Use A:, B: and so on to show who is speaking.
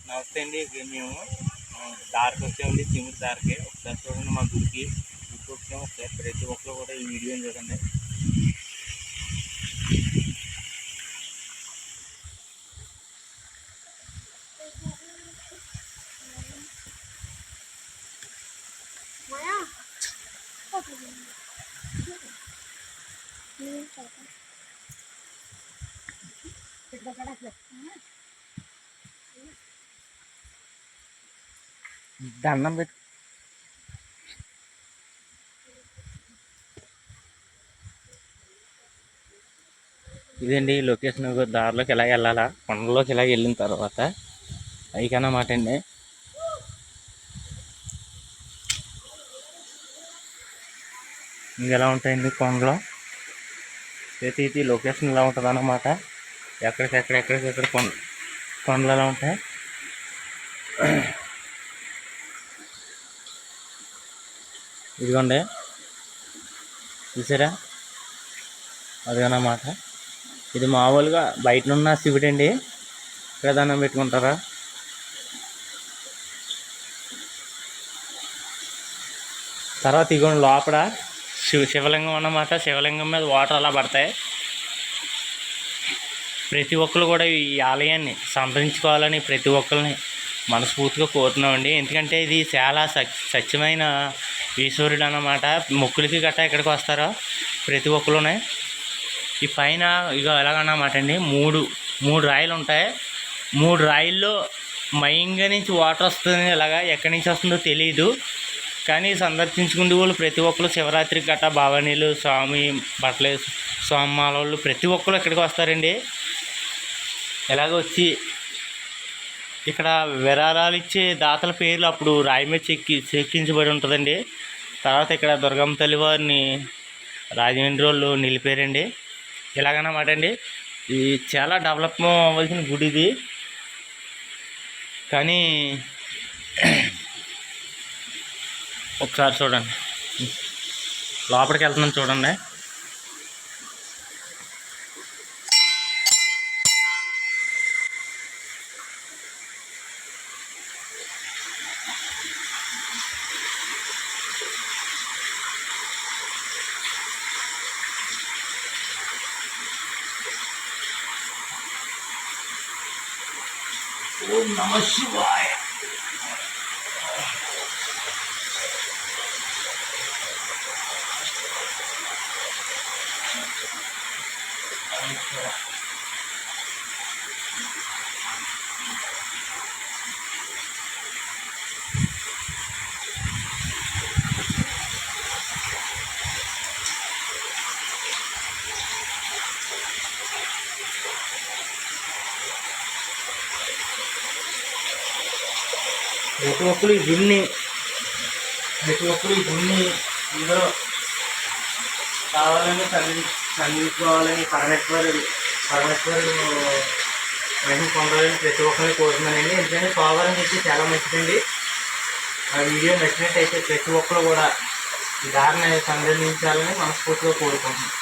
A: నమస్తే అండి. మేము దారికి వచ్చామండి, చిమురు దారికి. ఒకసారి చూడండి, మా గుడికి వచ్చాము. ఒకసారి ప్రతి ఒక్కరు కూడా ఈ వీడియోని చూడండి. దండం పెట్టు. ఇదండి లొకేషన్. దారిలోకి ఎలా వెళ్ళాలా, కొండలోకి ఇలా వెళ్ళిన తర్వాత అయికన్నమాట అండి. ఇంకెలా ఉంటాయండి కొండలో ప్రతి లొకేషన్ ఇలా ఉంటుంది అన్నమాట. ఎక్కడికెక్కడ కొండలు ఎలా ఉంటాయి. ఇదిగోండి, చూసారా, అదిగన్నమాట. ఇది మామూలుగా బయటనున్న శివుడు అండి. ఇక్కడ దండం పెట్టుకుంటారా. తర్వాత ఇదిగోండి లోపల శివలింగం అన్నమాట. శివలింగం మీద వాటర్ అలా పడతాయి. ప్రతి ఒక్కరు కూడా ఈ ఆలయాన్ని సంతరించుకోవాలని ప్రతి ఒక్కరిని మనస్ఫూర్తిగా కోరుతున్నామండి. ఎందుకంటే ఇది చాలా సత్యమైన ఈశ్వరుడు అన్నమాట. మొక్కులకి గట్టా ఎక్కడికి వస్తారో ప్రతి ఒక్కరునే. ఈ పైన ఇక ఎలాగన్నమాట అండి, మూడు రాయిలు ఉంటాయి. 3 రాయిల్లో మయంగా నుంచి వాటర్ వస్తుంది. ఇలాగా ఎక్కడి నుంచి వస్తుందో తెలియదు. కానీ సందర్శించుకునే వాళ్ళు ప్రతి ఒక్కరు శివరాత్రికి గట్టా భవానీలు, స్వామి బట్టలు, స్వామిమాల వాళ్ళు ప్రతి ఒక్కరు ఇక్కడికి వస్తారండి. ఇలాగ వచ్చి ఇక్కడ విరాళాలు ఇచ్చే దాతల పేర్లు అప్పుడు రాయి మీద చెక్కించబడి ఉంటుందండి. తర్వాత ఇక్కడ దుర్గమ్మ తల్లి వారిని రాజమండ్రి వాళ్ళు నిలిపారండి. ఇలాగన్నమాట అండి. ఇది చాలా డెవలప్ అవ్వాల్సిన గుడి ఇది. కానీ ఒకసారి చూడండి, లోపలికి వెళ్తున్నాం చూడండి. ఓం నమః శివాయ. ప్రతి ఒక్కరు ఈ గుడిని ఇందులో కావాలని చదివించుకోవాలని పరమేశ్వరుడు మహిమ పొందాలని ప్రతి ఒక్కరిని కోరుతున్నానండి. ఎందుకంటే పోవాలని చెప్పి చాలా మంచిదండి. ఆ వీడియో నచ్చినట్టయితే ప్రతి ఒక్కరు కూడా ఈ దారిని సందర్శించాలని మనస్ఫూర్తిగా కోరుకుంటున్నాను.